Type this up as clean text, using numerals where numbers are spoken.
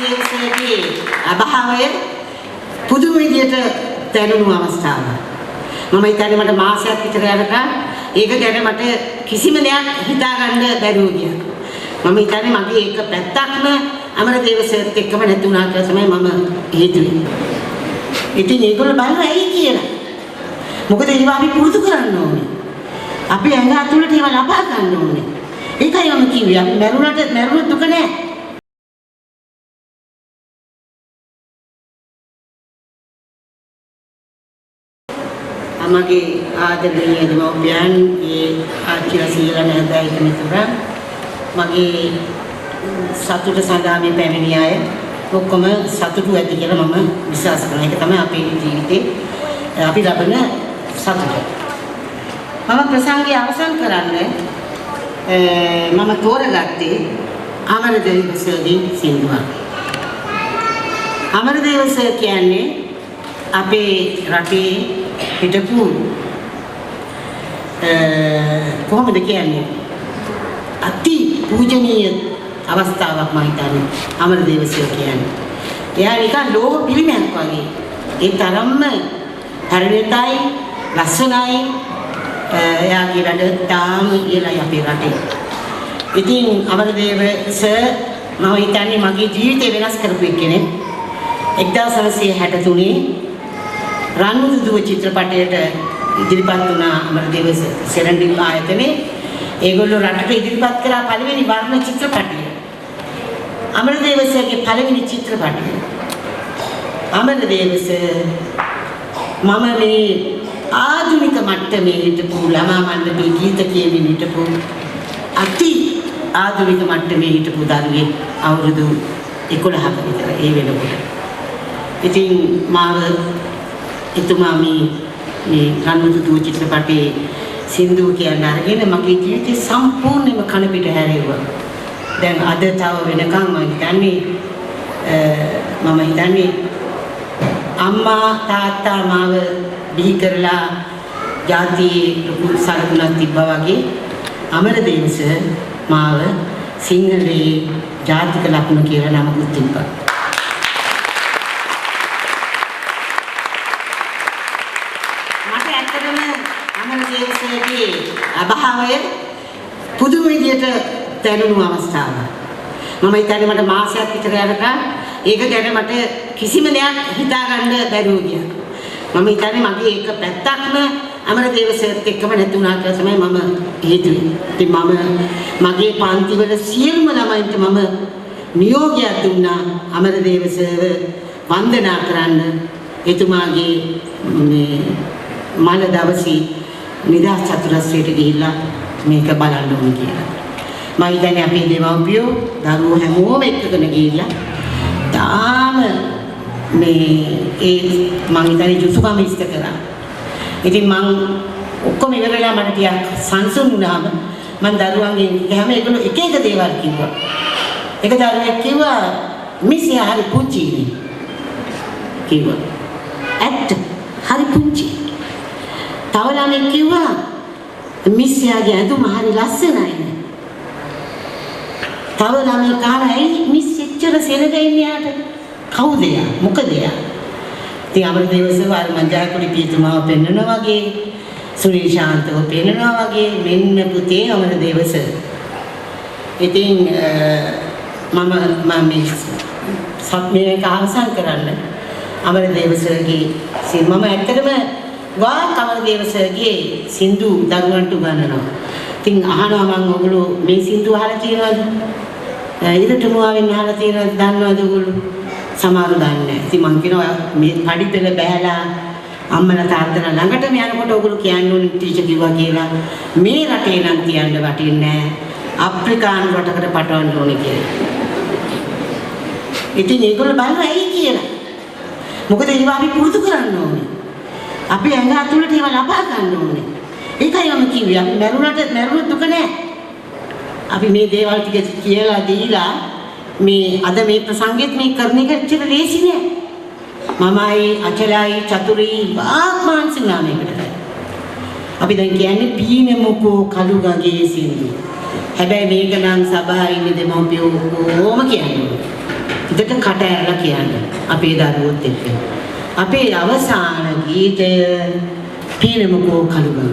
දේවසේනගේ අභාවය පුදුම විදියට දැනුණු අවස්ථාවක්. මම හිතන්නේ මට මාසයක් විතර යනකම් ඒක ගැන මට කිසිම දෙයක් හිතාගන්න බැරුව ගියා. මම හිතන්නේ මගේ එක පැත්තක්ම අමරදේවසේනත් එක්කම නැති වුණා කියලා තමයි මම හිතුවේ. ඉතින් ඒගොල්ලෝ බලනවා ඇයි කියලා. මොකද ඒවා අපි පුරුදු කරන්න ඕනේ. අපි ඇඟ ඇතුළට ඒවා ලබා ගන්න ඕනේ. ඒකයි මම කිව්වේ අපි මරුණට දුක නෑ. මගේ ආදරණීය දෙමව්පියන් ඒ ආච්චිලා සීලා නැන්දයි කෙනෙකුට මගේ සතුට සඳහා මේ පැමිණි අය ඔක්කොම සතුටු ඇති කියලා මම විශ්වාස කරනවා. ඒක තමයි අපේ ජීවිතේ අපි ලබන සතුට. මම ප්‍රසංගය අවසන් කරන්නේ මම තෝරගත්තේ අමරදේවසේගේ සින්දුවක්. අමරදේවසේ කියන්නේ අපේ රටේ හිටපු කොහොමද කියන්නේ අති පූජනීය අවස්ථාවක් මම හිතන්නේ අමරදේවසේ කියන්නේ. එයා නිකන් ලෝක පිළිමයක් වගේ. ඒ තරම්ම හරියටයි ලස්සනයි. එයාගේ වැඩ තාම ඉහළයි අපේ රටේ. ඉතින් අමරදේවසේ මම හිතන්නේ මගේ ජීවිතය වෙනස් කරපු කෙනෙක්. 1963 රන්දුදුව චිත්‍රපටයට ඉදිරිපත් වුණ අමරදේවසේ සෙරන්ඩිල් ආයතනයේ ඒගොල්ලෝ රටට ඉදිරිපත් කළා පළවෙනි වර්ණ චිත්‍රපටය. අමරදේවසේගේ පළවෙනි චිත්‍රපටය. අමරදේවසේ මම මේ ආධුනික මට්ටමේ හිටපු ළමා මණ්ඩපයේ ගීත කියමින් හිටපු අති ආධුනික මට්ටමේ හිටපු දරුවෙක් අවුරුදු 11ක විතර ඒ වෙනකොට. ඉතින් මාව එතුමා මේ රන්දුදුව චිත්‍රපටයේ සින්දුව කියන අරගෙන මගේ ජීවිතේ සම්පූර්ණයෙන්ම කන පිට හැරෙව්වා. දැන් අද තව වෙනකම් මම හිතන්නේ අම්මා තාත්තා මාව බිහි කරලා ජාතියේ ලොකු සලකුණක් තිබ්බා වගේ අමරදේවසේ මාව සිංහලයේ ජාතික ලකුණ කියලා නමකුත් තිබ්බා. මට ඇත්තටම අමරදේවසේගේ අභාවය පුදුම විදියට දැනුණු අවස්ථාවක්. මම හිතන්නේ මට මාසයක් විතර යනකම් ඒක ගැන මට කිසිම දෙයක් හිතාගන්න බැරුව ගියා. මම හිතන්නේ මගේ එක පැත්තක්ම අමරදේවසේනත් එක්කම නැති වුණා කියලා තමයි මම හිතුවේ. ඉතින් මගේ පන්තිවල සියලුම ළමයින්ට මම නියෝගයක් දුන්නා අමරදේවසේව වන්දනා කරන්න. එතුමාගේ මේ මල දවසේ නිදහස් චතුරස්‍රයට ගිහිල්ලා මේක බලන්න ඕන කියලා. මම හිතන්නේ අපේ දෙමව්පියෝ දරුවෝ හැමෝම එක්කගෙන ගිහිල්ලා තාම මේ මම හිතන්නේ යුතුයකම ඉෂ්ට කරා. ඉතින් මම ඔක්කොම ඉවරලා මට ටිකක් සංසුන් වුණාම මම දරුවන්ගෙන් හැම එකම එක දේවල් කිව්වා. එක දරුවෙක් කිව්වා මිස්යා හරි පුංචි කිව්වා. ඇත්ත හරි පුංචි. තව ළමෙක් කිව්වා මිස්යාගේ ඇඳුම හරි ලස්සනයි. තව ළමෙක් අහලා ඇයි මිස් එච්චර සෙනගින්නේ යාට? කවුද යා? මොකද යා? ඉතින් අමරදේවසේ වර මංජාකුඩි පියතුමාව පෙන්නනවා වගේ සුනිල් ශාන්තව පෙන්නනවා වගේ මෙන්න පුතේ අමරදේවසේ. ඉතින් මම මේ අවසන් කරන්න අමරදේවසේගේ මම ඇත්තටම අමරදේවසේගේ සින්දු දරුවන්ට උගන්වනවා. ඉතින් අහනවා මම ඔයගොල්ලෝ මේ සින්දු අහලා තියෙනවද? ඉරට මුවාවෙන් අහලා තියෙනවද? දන්නවද ඔයගොල්ලෝ? සමහරව දන්නේ නැහැ. ඉතින් මං කියනවා මේ පඩිපෙළ බැහැලා අම්මලා තාත්තලා ළඟටම යනකොට ඔයගොල්ලෝ කියන්න ඕනේ ටීචර් කිව්වා කියලා. මේ රටේ නම් කියන්න වටින්නේ නැහැ. අප්‍රිකානු රටකට පටවන්න ඕනේ කියලා. ඉතින් ඒගොල්ලෝ බලනවා ඇයි කියලා. මොකද ඒවා අපි පුරුදු කරන්න ඕනේ. අපි ඇඟ ඇතුළට ඒවා ලබා ගන්න ඕනේ. ඒකයි මම කිව්වේ අපි මරුණට දුක නැහැ. අපි මේ දේවල් ටික කියලා දීලා මේ අද මේ ප්‍රසංගෙත් මේ කරන එක ඇත්තට ලේසි නෑ. මමයි අචලයි චතුරී වාග්මාන්සි නාමයකට. අපි දැන් කියන්නේ පීනමුකෝ කළු ගගේ සින්දු. හැබැයි මේක නම් සභාවේ ඉන්න දෙමව්පියෝ කොහොම කියන්නේ. හොඳට කට ඇරලා කියන්න. අපේ දරුවොත් එක්ක. අපේ අවසාන ගීතය පිනමුකෝ කලුගම.